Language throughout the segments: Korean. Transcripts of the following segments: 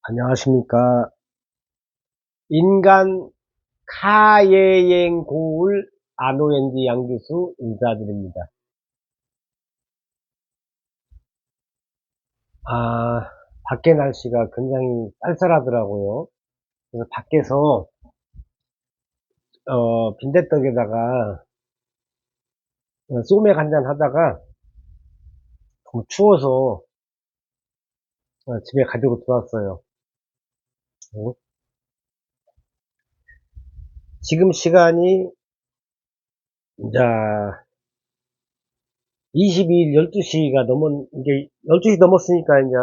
안녕하십니까. 인간 카예행 고을 아노엔지 양기수 인사드립니다. 밖에 날씨가 굉장히 쌀쌀하더라고요. 그래서 밖에서, 빈대떡에다가 소맥 한잔 하다가 너무 추워서 집에 가지고 들어왔어요. 어? 지금 시간이 이제 22일 12시가 이제 12시 넘었으니까 이제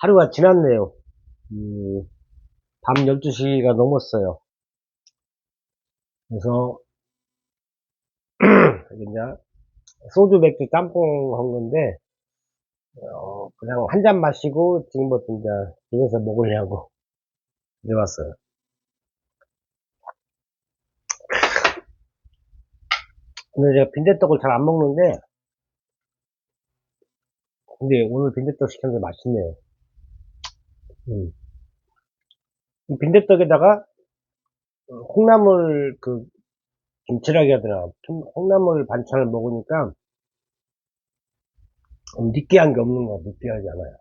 하루가 지났네요. 밤 12시가 넘었어요. 그래서 이제 소주 맥주 짬뽕 한 건데 그냥 한 잔 마시고 지금부터 이제 집에서 먹으려고 들어왔어요. 오늘 제가 빈대떡을 잘 안 먹는데 근데 오늘 빈대떡 시켰는데 맛있네요. 음. 이 빈대떡에다가 콩나물 김치라기 하더라. 콩나물 반찬을 먹으니까 느끼한 게 없는 거야. 느끼하지 않아요.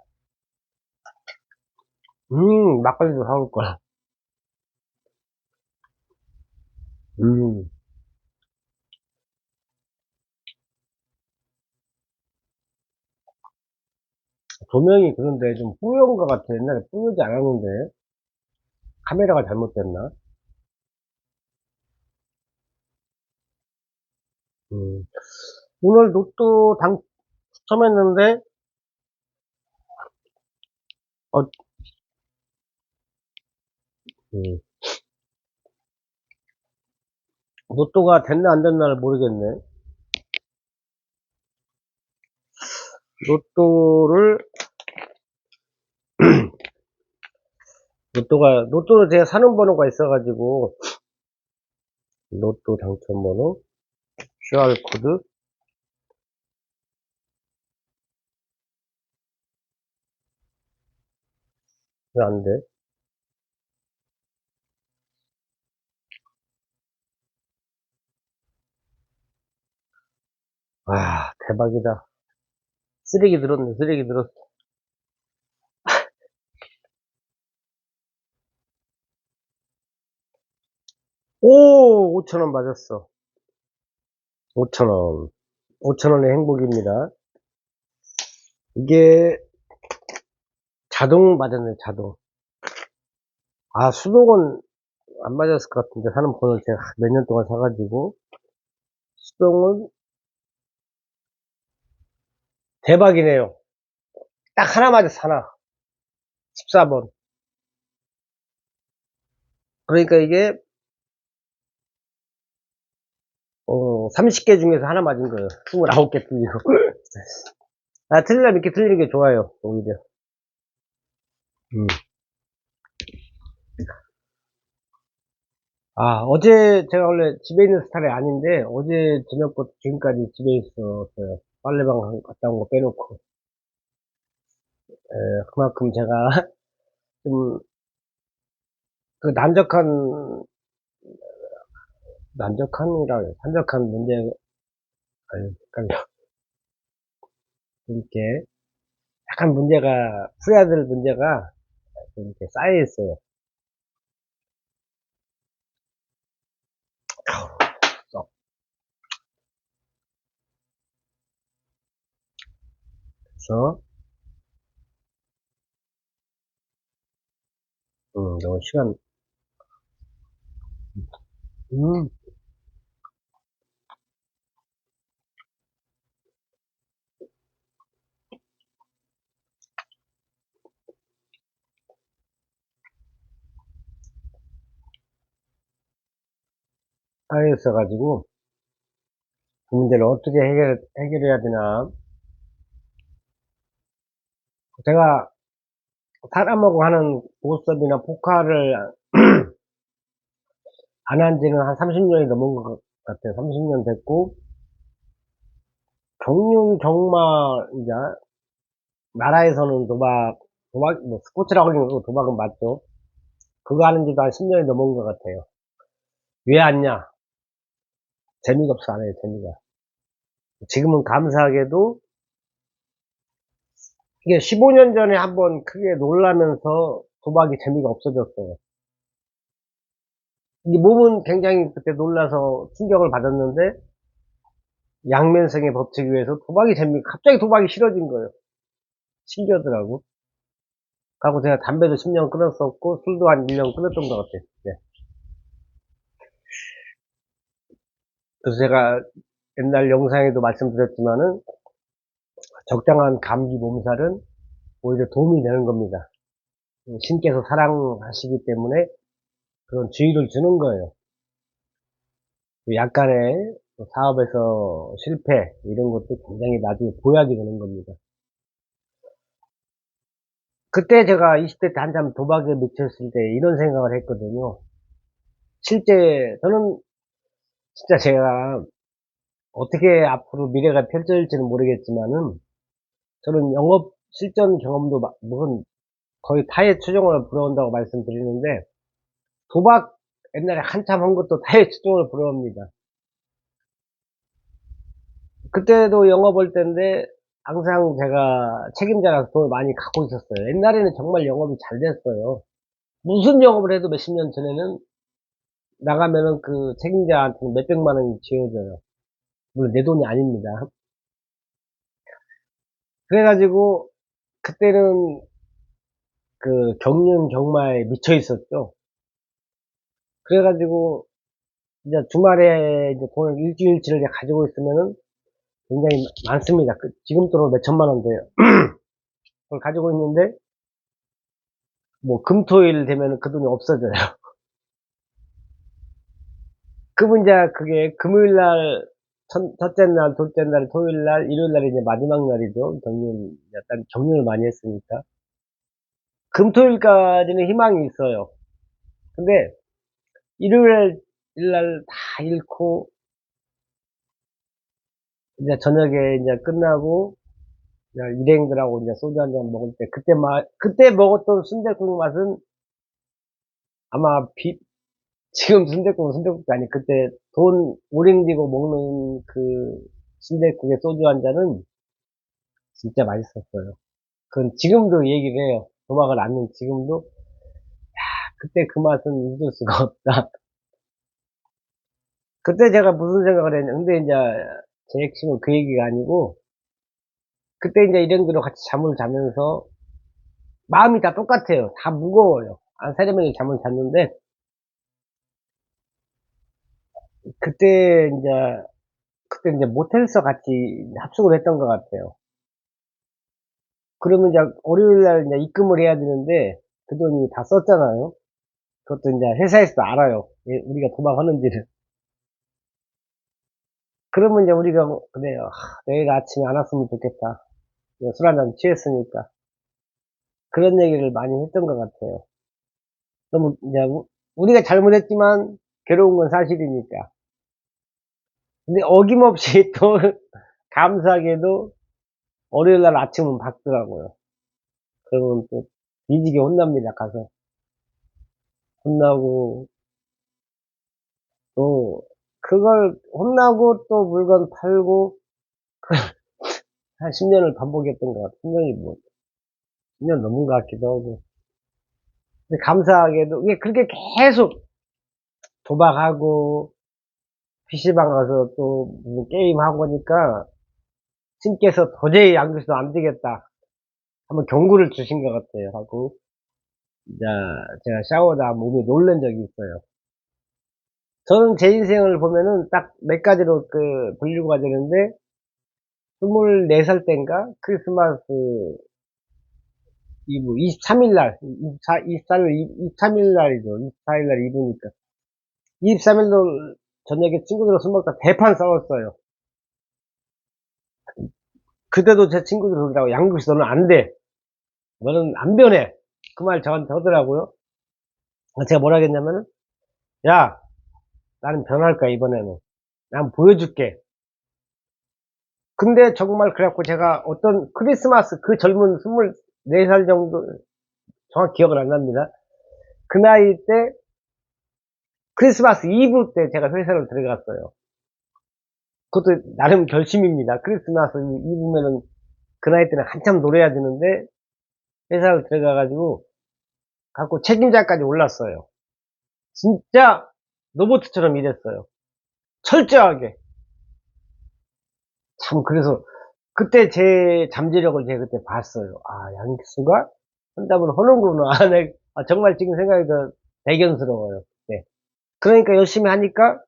막걸리도 사올 거야. 음, 조명이 그런데 좀 뿌연 것 같아. 옛날에 뿌연지 않았는데 카메라가 잘못됐나? 음. 오늘 로또 당첨했는데 어, 음, 로또가 됐나 안 됐나를 모르겠네. 로또를 로또를 제가 사는 번호가 있어가지고 로또 당첨번호 QR코드 왜 안 돼? 대박이다. 쓰레기 들었네. 쓰레기 들었어. 오, 5,000원 맞았어. 5,000원. 5,000원의 행복입니다. 이게 자동 맞았네. 자동. 수동은 안 맞았을 것 같은데 사는 번호를 제가 몇 년 동안 사가지고 수동은 대박이네요. 딱 하나 맞았어. 하나. 14번. 그러니까 이게 30개 중에서 하나 맞은 거예요. 29개 틀리고. 틀리려면 이렇게 틀리는 게 좋아요, 오히려. 음. 어제 제가 원래 집에 있는 스타일이 아닌데, 어제 저녁부터 지금까지 집에 있었어요. 빨래방 갔다 온 거 빼놓고. 그만큼 제가 좀, 난적한이라, 한적한 문제, 헷갈려. 이렇게, 약간 풀어야 될 문제가 이렇게 쌓여있어요. 그래서, 너무 음, 쌓여있어가지고, 그 문제를 어떻게 해결해야 되나. 제가 사람하고 하는 보습이나 포카를 안 한 지는 한 30년이 넘은 것 같아요. 30년 됐고, 정말, 이제, 나라에서는 도박, 도박, 뭐, 스포츠라고 하는 거 도박은 맞죠. 그거 하는 지도 한 10년이 넘은 것 같아요. 왜 안냐? 재미가 없어, 안 해요, 재미가. 지금은 감사하게도, 이게 15년 전에 한번 크게 놀라면서 도박이 재미가 없어졌어요. 이 몸은 굉장히 그때 놀라서 충격을 받았는데, 양면성의 법칙에 의해서 갑자기 도박이 싫어진 거예요. 신기하더라고. 그리고 제가 담배도 10년 끊었었고, 술도 한 1년 끊었던 것 같아요. 네. 그래서 제가 옛날 영상에도 말씀드렸지만은, 적당한 감기 몸살은 오히려 도움이 되는 겁니다. 신께서 사랑하시기 때문에 그런 주의를 주는 거예요. 약간의 사업에서 실패, 이런 것도 굉장히 나중에 보약이 되는 겁니다. 그때 제가 20대 때 한참 도박에 미쳤을 때 이런 생각을 했거든요. 실제, 저는 진짜 제가 어떻게 앞으로 미래가 펼쳐질지는 모르겠지만은, 저는 영업 실전 경험도 무슨 거의 타의 추종을 불러온다고 말씀드리는데, 도박 옛날에 한참 한 것도 타의 추종을 불러옵니다. 그때도 영업 올 때인데, 항상 제가 책임자라서 돈을 많이 갖고 있었어요. 옛날에는 정말 영업이 잘 됐어요. 무슨 영업을 해도 몇십 년 전에는 나가면은 그 책임자한테는 몇백만 원이 지어져요. 물론 내 돈이 아닙니다. 그래가지고 그때는 그 경륜 경마에 미쳐 있었죠. 그래가지고 이제 주말에 이제 돈을 일주일치를 가지고 있으면은 굉장히 많습니다. 지금 돈으로 몇 천만 원 돼요. 그걸 가지고 있는데, 뭐 금토일 되면 그 돈이 없어져요. 그분 이제 그게 금요일 날, 첫째 날, 둘째 날, 토요일 날, 일요일 날이 이제 마지막 날이죠. 약간 경륜을 많이 했으니까. 금토일까지는 희망이 있어요. 근데 일요일 날 다 잃고, 이제 저녁에 이제 끝나고, 그냥 일행들하고 이제 소주 한 잔 먹을 때, 그때 먹었던 순댓국 맛은 아마 지금 순댓국은 순댓국도 아니, 그때 돈 오랭지고 먹는 그 순댓국에 소주 한 잔은 진짜 맛있었어요. 그건 지금도 얘기를 해요. 도박을 않는 지금도, 그때 그 맛은 잊을 수가 없다. 그때 제가 무슨 생각을 했냐. 근데 이제 제 핵심은 그 얘기가 아니고, 그때 이제 일행들과 같이 잠을 자면서 마음이 다 똑같아요. 다 무거워요. 한 세네 명이 잠을 잤는데, 그때 이제, 그때 이제 모텔에서 같이 합숙을 했던 것 같아요. 그러면 이제 월요일 날 이제 입금을 해야 되는데, 그 돈이 다 썼잖아요. 그것도 이제 회사에서도 알아요. 우리가 도박하는지를. 그러면 이제 우리가 그래요. 내일 아침에 안 왔으면 좋겠다. 술 한잔 취했으니까. 그런 얘기를 많이 했던 것 같아요. 너무 이제 우리가 잘못했지만 괴로운 건 사실이니까. 근데 어김없이 또 감사하게도 월요일 날 아침은 밝더라고요. 그러면 또 뒤지게 혼납니다. 가서 혼나고, 또 그걸 혼나고 또 물건 팔고 한 10년을 반복했던 것 같아요. 10년이 뭐 10년 넘은 것 같기도 하고. 근데 감사하게도 이게 그렇게 계속 도박하고 PC방 가서 또 무슨 게임하고 하니까 신께서 도저히 안 그래도 안 되겠다. 한번 경고를 주신 것 같아요. 하고 이제 제가 샤워다 몸이 놀란 적이 있어요. 저는 제 인생을 보면은 딱 몇 가지로 분류가 되는데, 24살 때인가 크리스마스 이브 23일 날, 23일 날이죠. 24일 날 이브니까. 23일도 저녁에 친구들과 술 먹다 대판 싸웠어요. 그때도 제 친구들이 그러더라고. 양국씨 너는 안 돼. 너는 안 변해. 그 말 저한테 하더라고요. 제가 뭐라 했냐면은, 야, 나는 변할 거야, 이번에는. 난 보여줄게. 근데 정말 그래갖고 제가 어떤 크리스마스, 그 젊은 4살 정도, 정확히 기억은 안 납니다. 그 나이 때, 크리스마스 이브 때 제가 회사를 들어갔어요. 그것도 나름 결심입니다. 크리스마스 이브면은 그 나이 때는 한참 놀아야 되는데, 회사를 들어가가지고, 갖고 책임자까지 올랐어요. 진짜 로봇처럼 일했어요. 철저하게. 참, 그래서, 그때 제 잠재력을 제가 그때 봤어요. 아, 양기수가 한다면 하는구나. 정말 지금 생각이 더 대견스러워요. 네. 그러니까 열심히 하니까,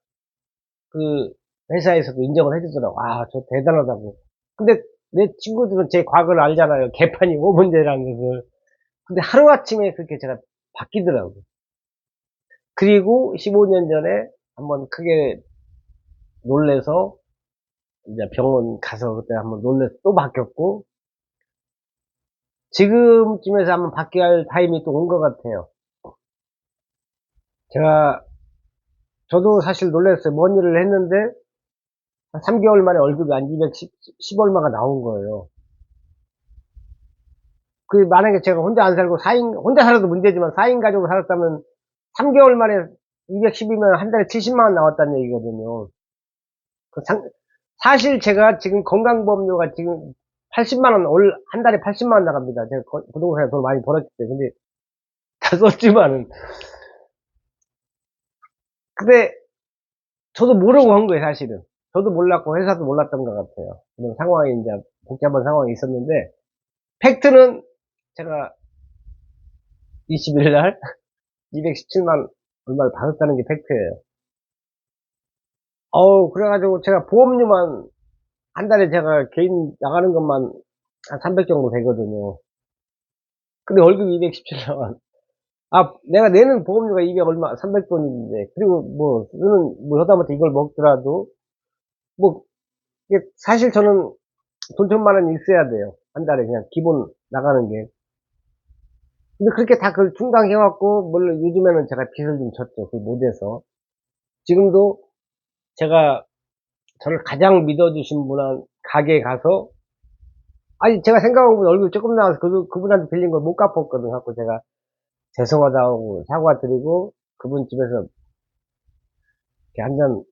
그, 회사에서도 인정을 해주더라고. 아, 저 대단하다고. 근데 내 친구들은 제 과거를 알잖아요. 개판이 5문제라는 것을. 근데 하루아침에 그렇게 제가 바뀌더라고요. 그리고 15년 전에 한번 크게 놀래서 이제 병원 가서 그때 한번 놀래서 또 바뀌었고, 지금쯤에서 한번 바뀌어야 할 타임이 또 온 것 같아요. 제가, 저도 사실 놀랐어요. 뭔 일을 했는데, 한 3개월 만에 월급이 한 210 얼마가 나온 거예요. 그, 만약에 제가 혼자 안 살고 혼자 살아도 문제지만 4인 가족으로 살았다면 3개월 만에 210이면 한 달에 70만 원 나왔다는 얘기거든요. 사실 제가 지금 건강보험료가 지금 80만 원, 한 달에 80만 원 나갑니다. 제가 부동산에 돈 많이 벌었기 때문에. 근데 다 썼지만은. 근데 저도 모르고 한 거예요, 사실은. 저도 몰랐고 회사도 몰랐던 것 같아요. 그런 상황이 이제 복잡한 상황이 있었는데, 팩트는 제가 20일 날 217만 얼마를 받았다는 게 팩트예요. 그래가지고 제가 보험료만 한 달에 제가 개인 나가는 것만 한 300 정도 되거든요. 근데 월급이 217만. 내가 내는 보험료가 200 얼마, 300돈인데, 그리고 뭐, 쓰는, 뭐, 하다못해 이걸 먹더라도, 뭐, 이게 사실 저는 돈 1,000만 원 있어야 돼요. 한 달에 그냥 기본 나가는 게. 근데 그렇게 다 그걸 충당해왔고, 물론 요즘에는 제가 빚을 좀 졌죠. 그 못해서. 지금도 제가 저를 가장 믿어주신 분한 가게에 가서, 아니, 제가 생각해보면 얼굴 조금 나와서 그분한테 빌린 걸 못 갚았거든. 갖고 제가 죄송하다고 사과드리고, 그분 집에서 이렇게 한 잔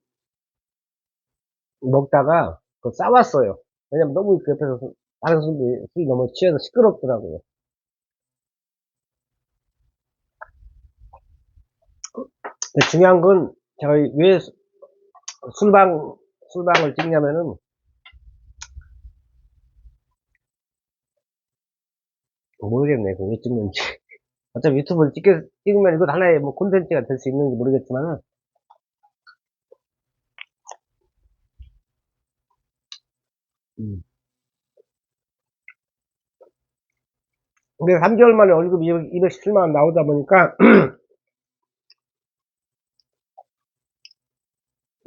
먹다가 그 싸웠어요. 왜냐면 너무 그 옆에서 다른 술이 너무 취해서 시끄럽더라고요. 근데 중요한 건 제가 왜 술방을 찍냐면은 모르겠네. 그 왜 찍는지. 어차피 유튜브를 찍으면 이거 하나의 뭐 콘텐츠가 될 수 있는지 모르겠지만은, 음. 근데 3개월 만에 월급 217만 원 나오다 보니까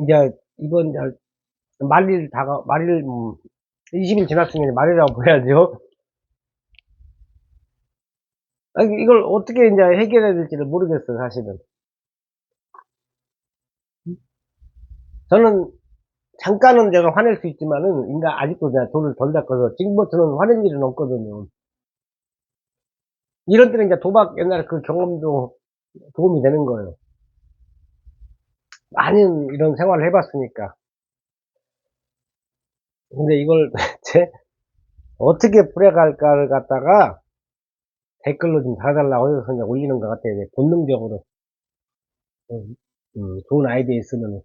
이제 이번 이제 말일 20일 지났으면 말이라고 보야죠. 이걸 어떻게 이제 해결해야 될지를 모르겠어요, 사실은. 저는 잠깐은 내가 화낼 수 있지만은, 인가 아직도 내가 돈을 덜 닦아서, 지금부터는 화낼 일은 없거든요. 이런 때는 이제 도박 옛날에 그 경험도 도움이 되는 거예요. 많은 이런 생활을 해봤으니까. 근데 이걸 대체 어떻게 풀어갈까를 갖다가 댓글로 좀 달아달라고 해서 그냥 올리는 것 같아요. 이제 본능적으로. 음, 좋은 아이디어 있으면.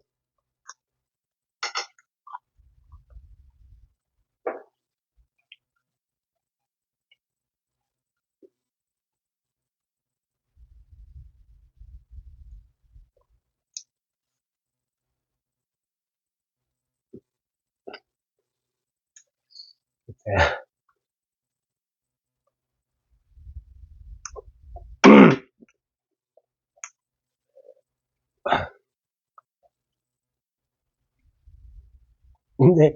근데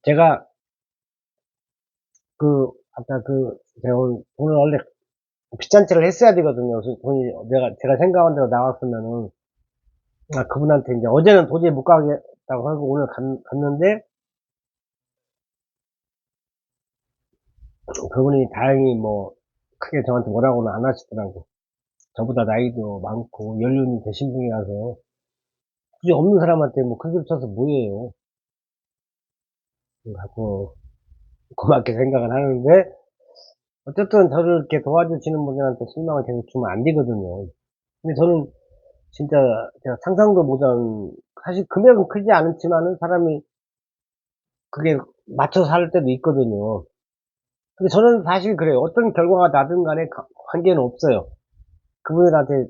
제가 아까 제가 오늘 원래 빚잔치를 했어야 되거든요. 그래서 제가 생각한 대로 나왔으면은, 그분한테 이제 어제는 도저히 못 가겠다고 하고 오늘 갔는데, 그분이 다행히 뭐, 크게 저한테 뭐라고는 안 하시더라고. 저보다 나이도 많고, 연륜이 되신 분이라서, 굳이 없는 사람한테 뭐, 큰 소리 쳐서 뭐예요. 하고, 고맙게 생각을 하는데, 어쨌든 저를 이렇게 도와주시는 분들한테 실망을 계속 주면 안 되거든요. 근데 저는 진짜 제가 상상도 못한, 사실 금액은 크지 않지만은 사람이 그게 맞춰서 살 때도 있거든요. 근데 저는 사실 그래요. 어떤 결과가 나든 간에 관계는 없어요. 그분들한테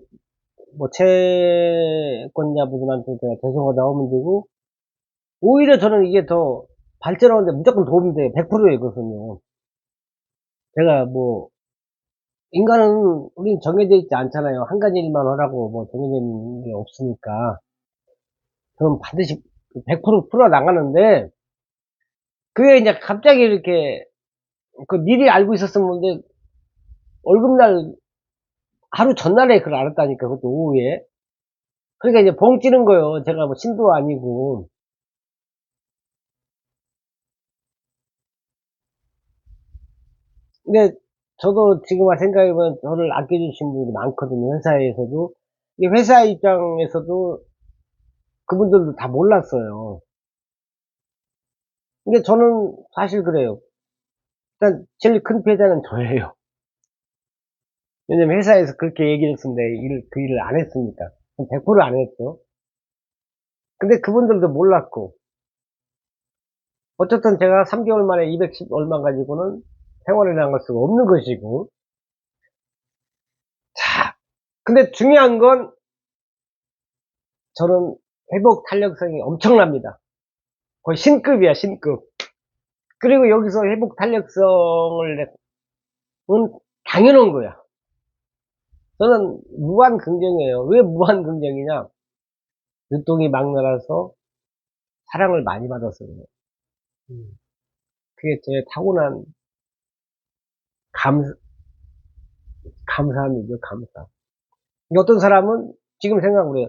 뭐 채권자분들한테 제가 죄송하다고 하면 되고, 오히려 저는 이게 더 발전하는데 무조건 도움이 돼요. 100%예요, 그것은요. 제가 뭐, 인간은 우린 정해져 있지 않잖아요. 한 가지 일만 하라고 뭐 정해져 있는 게 없으니까. 그럼 반드시 100% 풀어나가는데, 그게 이제 갑자기 이렇게, 그 미리 알고 있었으면 근데 월급날 하루 전날에 그걸 알았다니까, 그것도 오후에. 그러니까 이제 벙 찌는 거예요. 제가 뭐 신도 아니고. 근데 저도 지금 생각해보면 저를 아껴주신 분들이 많거든요. 회사에서도. 이 회사 입장에서도 그분들도 다 몰랐어요. 근데 저는 사실 그래요. 일단 제일 큰 피해자는 저예요. 왜냐면 회사에서 그렇게 얘기를 했으면 내 그 일을 안 했으니까. 100%안 했죠. 근데 그분들도 몰랐고. 어쨌든 제가 3개월 만에 210 얼마 가지고는 생활이라는 걸 수가 없는 것이고. 자, 근데 중요한 건 저는 회복 탄력성이 엄청납니다. 거의 신급이야, 신급. 그리고 여기서 회복 탄력성을 은 당연한 거야. 저는 무한 긍정이에요. 왜 무한 긍정이냐? 눈동이 막내라서 사랑을 많이 받았어요. 음. 그게 제 타고난 감, 감사함이죠, 감사. 어떤 사람은 지금 생각을 해요.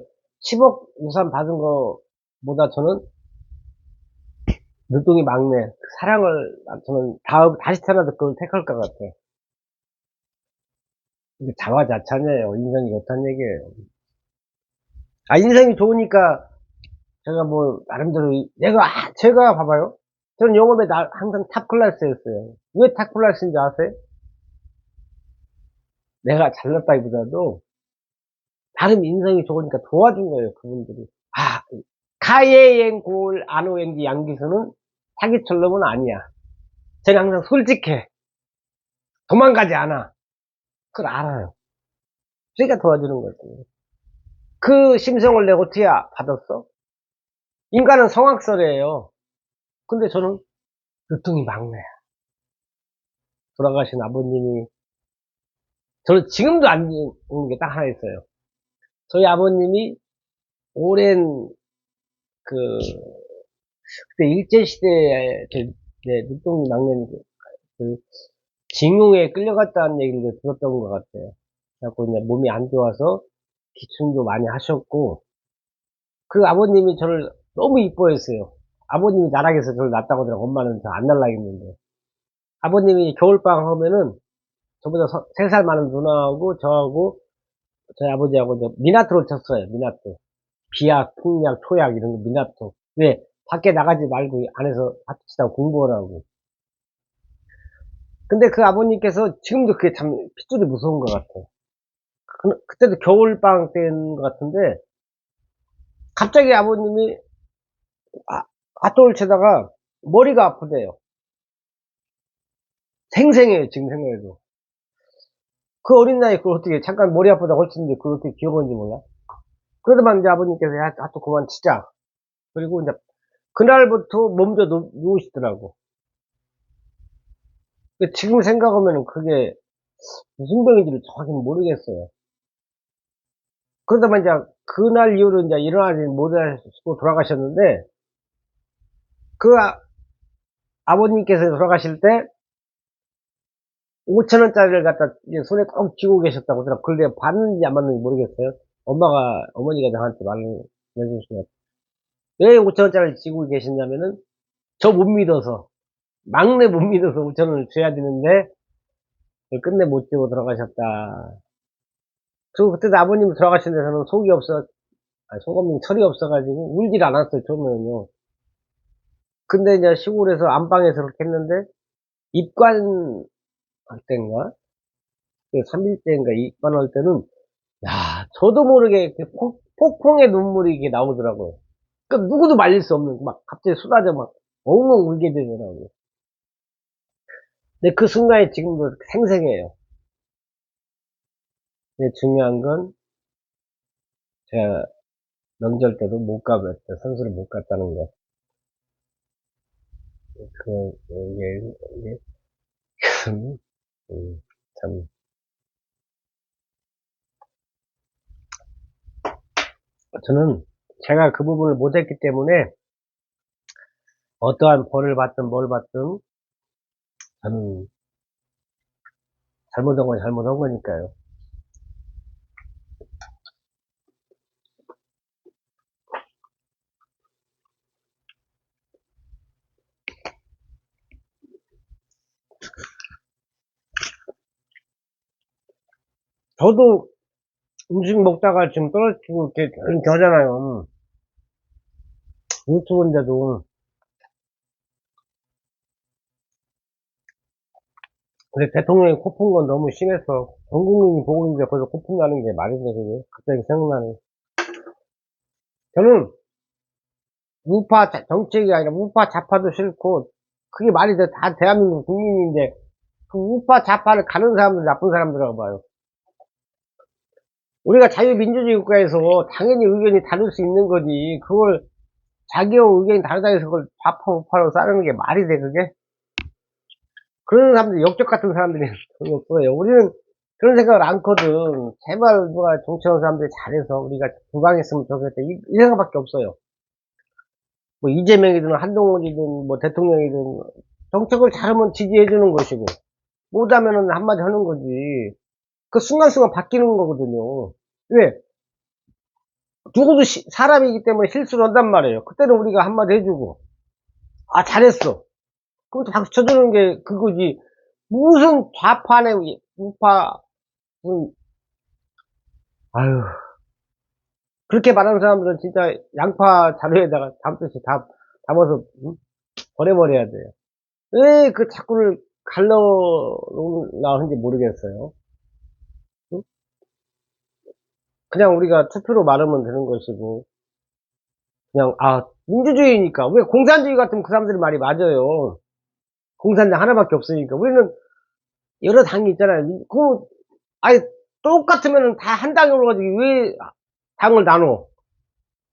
10억 유산 받은 거보다 저는 눈동이 막내, 그 사랑을, 저는 다시 태어나도 그걸 택할 것 같아요. 이게 자화자찬이에요. 인생이 좋다는 얘기예요. 아, 인생이 좋으니까 제가 뭐, 나름대로, 제가 봐봐요. 저는 영업에 항상 탑 클래스였어요. 왜 탑 클래스인지 아세요? 내가 잘났다기보다도, 나름 인생이 좋으니까 도와준 거예요, 그분들이. 아, 카예행 골 안오행지 양기수는 사기철놈은 아니야. 저는 항상 솔직해. 도망가지 않아. 그걸 알아요. 그러니까 도와주는 거지. 그 심성을 내가 어떻게 받았어? 인간은 성악설이에요. 근데 저는 늦둥이 막내야. 돌아가신 아버님이, 저는 지금도 안 오는 게 딱 하나 있어요. 저희 아버님이 오랜 그, 그때 일제시대에 네, 늦둥이 막내 그, 징용에 끌려갔다는 얘기를 들었던 것 같아요. 그래갖고 이제 몸이 안 좋아서 기침도 많이 하셨고, 그 아버님이 저를 너무 이뻐했어요. 아버님이 나락에서 저를 낳았다고 하더라고. 엄마는 저 안 날라겠는데. 아버님이 겨울방학 하면은 저보다 3살 많은 누나하고 저하고 저희 아버지하고 이제 미나토를 쳤어요. 미나토. 비약, 풍약, 초약 이런 거 미나토. 왜? 밖에 나가지 말고 안에서 학교 치다 공부하라고. 근데 그 아버님께서 지금도 그게 참 핏줄이 무서운 것 같아요. 그때도 겨울방학 때인 것 같은데 갑자기 아버님이 핫도그를 치다가 머리가 아프대요. 생생해요, 지금 생각해도. 그 어린 나이에 그걸 어떻게, 잠깐 머리 아프다고 했는데 그걸 어떻게 기억하는지 몰라? 그러더만 이제 아버님께서, 야, 핫도그 그만 치자. 그리고 이제 그날부터 몸져 누우시더라고. 지금 생각하면 그게 무슨 병인지를 정확히는 모르겠어요. 그러다만 이제 그날 이후로 이제 일어나지 못하시고 돌아가셨는데, 그 아버님께서 돌아가실 때 5천원짜리를 갖다 이제 손에 꼭 쥐고 계셨다고 하더라고요. 그걸 내가 봤는지 안 봤는지 모르겠어요. 어머니가 저한테 말을 해주신 것 같아요. 왜 5천원짜리를 쥐고 계셨냐면은, 저 못 믿어서. 막내 못 믿어서 5,000원을 줘야 되는데, 끝내 못 주고 돌아가셨다. 그리고 그때도 아버님 돌아가신 데서는 속 없는 철이 없어가지고 울질 않았어요, 처음에는요. 근데 이제 시골에서 안방에서 그렇게 했는데, 입관할 때인가? 3일째인가 입관할 때는, 야, 저도 모르게 폭풍의 눈물이 이게 나오더라고요. 그 누구도 말릴 수 없는, 막 갑자기 쏟아져 막 엉엉 울게 되더라고요. 근데 그 순간이 지금도 생생해요. 근데 중요한 건 제가 명절 때도 못 가봤다. 선수를 못 갔다는 거. 이게 참, 참. 저는 제가 그 부분을 못했기 때문에 어떠한 벌을 받든 뭘 받든 저는 잘못한 건 잘못한 거니까요. 저도 음식 먹다가 지금 떨어지고 이렇게 하잖아요. 유튜브인데도. 근데 대통령이 코푼 건 너무 심해서 전 국민이 보고 있는데 거기서 코푼 나는 게 말이 돼, 그게? 갑자기 생각나네. 저는 정책이 아니라 우파 좌파도 싫고 그게 말이 돼. 다 대한민국 국민인데 그 우파 좌파를 가는 사람들 나쁜 사람들이라고 봐요. 우리가 자유민주주의 국가에서 당연히 의견이 다를 수 있는 거지. 그걸 자기의 의견이 다르다 해서 그걸 좌파 우파로 싸르는 게 말이 돼, 그게? 그런 사람들, 역적 같은 사람들이 거의 없어요. 우리는 그런 생각을 않거든. 제발 누가 정치하는 사람들이 잘해서 우리가 부강했으면 좋겠다. 이 생각밖에 없어요. 뭐 이재명이든 한동훈이든 뭐 대통령이든 정책을 잘하면 지지해주는 것이고 못하면은 한마디 하는 거지. 그 순간순간 바뀌는 거거든요. 왜? 누구도 사람이기 때문에 실수를 한단 말이에요. 그때는 우리가 한마디 해주고 아 잘했어. 그럼 또 박수 쳐주는 게 그거지. 무슨 좌파네 우파 무슨 아유 그렇게 말하는 사람들은 진짜 양파 자루에다가 담듯이 담아서 버려버려야 돼요. 왜 그 자꾸를 갈라놓나 하는지 모르겠어요. 응? 그냥 우리가 투표로 말하면 되는 것이고, 그냥, 민주주의니까. 왜 공산주의 같으면 그 사람들이 말이 맞아요. 공산당 하나밖에 없으니까. 우리는 여러 당이 있잖아요. 아니, 똑같으면 다 한 당으로 가지고 왜 당을 나눠?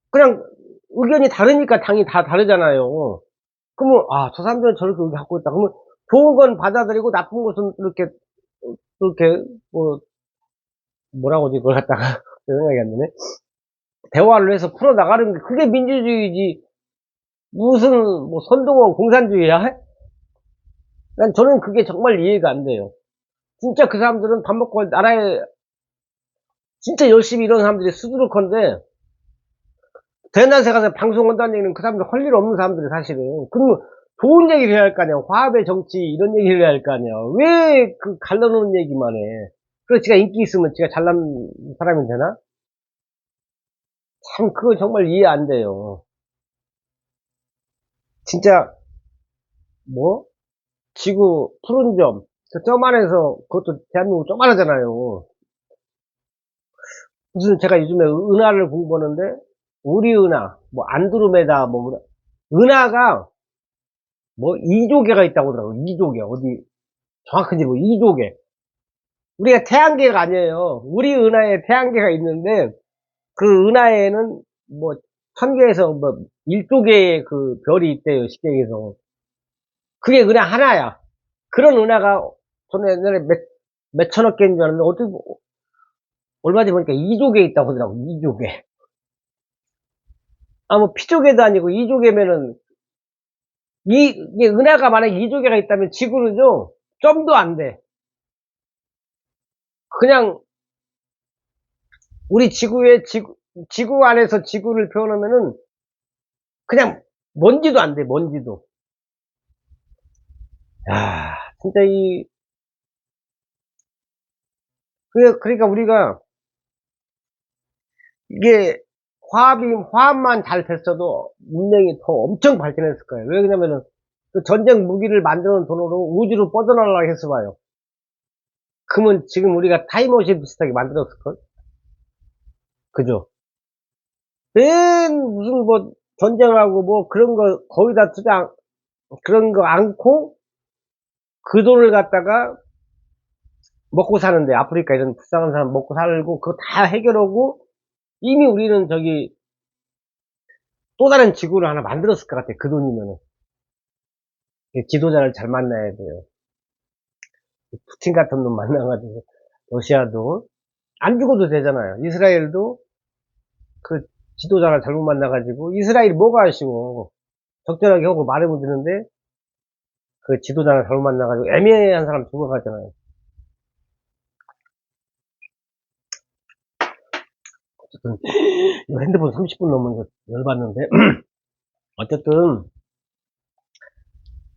그냥 의견이 다르니까 당이 다 다르잖아요. 그러면, 저 사람들은 저렇게 의견 갖고 있다. 그러면 좋은 건 받아들이고 나쁜 것은 이렇게, 뭐라고 그걸 갖다가 생각이 안 나네. 대화를 해서 풀어나가는 게 그게 민주주의지. 무슨 뭐 선동원 공산주의야? 저는 그게 정말 이해가 안 돼요. 진짜 그 사람들은 밥 먹고 나라에 진짜 열심히 일하는 사람들이 수두룩한데 대낮에 가서 방송한다는 얘기는 그 사람들 할 일 없는 사람들이 사실은. 그러면 좋은 얘기를 해야 할 거 아니야. 화합의 정치 이런 얘기를 해야 할 거 아니야. 왜 그 갈라놓은 얘기만 해. 그래서 지가 인기 있으면 지가 잘난 사람이 되나? 참 그거 정말 이해 안 돼요. 진짜 뭐 지구 푸른 점 안에서 그것도 대한민국 조그만하잖아요. 무슨 제가 요즘에 은하를 공부하는데 우리 은하 뭐 안드로메다 뭐 은하가 뭐 2조개가 있다고 하더라고요. 2조개 어디 정확한지 뭐 2조개. 우리가 태양계가 아니에요. 우리 은하에 태양계가 있는데 그 은하에는 뭐 1000개에서 뭐 1조개의 그 별이 있대요. 쉽게 얘기해서. 그게 은하 하나야. 그런 은하가 저는 옛날에 몇천억 개인 줄 알았는데 어떻게 얼마 전에 보니까 2조개 있다고 하더라고. 2조개. 뭐 피조개도 아니고 2조개면은 이게 은하가 만약에 2조개가 있다면 지구는요 점도 안 돼. 그냥 우리 지구 안에서 지구를 표현하면은 그냥 먼지도 안 돼. 먼지도. 야, 진짜 그러니까 우리가, 이게, 화합만 잘 됐어도 문명이 더 엄청 발전했을 거예요. 왜 그러냐면은, 그 전쟁 무기를 만드는 돈으로 우주로 뻗어나가려고 해서 봐요. 그러면 지금 우리가 타임머신 비슷하게 만들었을걸? 그죠? 무슨 뭐, 전쟁하고 뭐, 그런 거, 거의 다 그런 거 않고, 그 돈을 갖다가 먹고 사는데, 아프리카 이런 불쌍한 사람 먹고 살고, 그거 다 해결하고, 이미 우리는 저기, 또 다른 지구를 하나 만들었을 것 같아, 그 돈이면은. 지도자를 잘 만나야 돼요. 푸틴 같은 놈 만나가지고, 러시아도, 안 죽어도 되잖아요. 이스라엘도, 그, 지도자를 잘못 만나가지고, 이스라엘이 뭐가 아쉬워. 적절하게 하고 말해면 되는데, 그 지도자를 잘못 만나가지고, 애매한 사람 죽어가잖아요. 어쨌든, 이거 핸드폰 30분 넘은 거 열받는데, 어쨌든,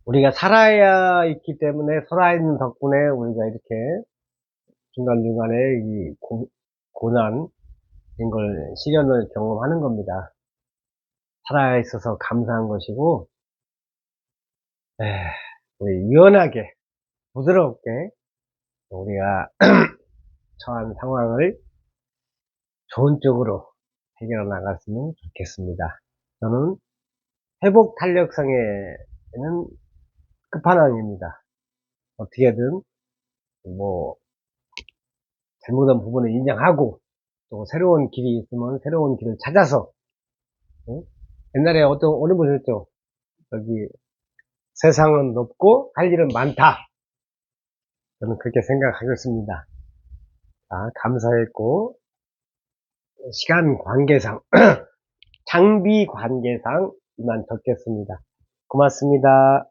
우리가 살아야 있기 때문에, 살아있는 덕분에 우리가 이렇게 중간중간에 이 고난, 이런 걸, 시련을 경험하는 겁니다. 살아있어서 감사한 것이고, 에, 우리 유연하게, 부드럽게, 우리가 처한 상황을 좋은 쪽으로 해결해 나갔으면 좋겠습니다. 저는 회복 탄력성에는 끝판왕입니다. 어떻게든, 뭐, 잘못한 부분을 인정하고, 또 새로운 길이 있으면 새로운 길을 찾아서, 응? 옛날에 어느 분이 했죠? 여기, 세상은 높고 할 일은 많다. 저는 그렇게 생각하겠습니다. 자, 감사했고, 시간 관계상, 장비 관계상 이만 적겠습니다. 고맙습니다.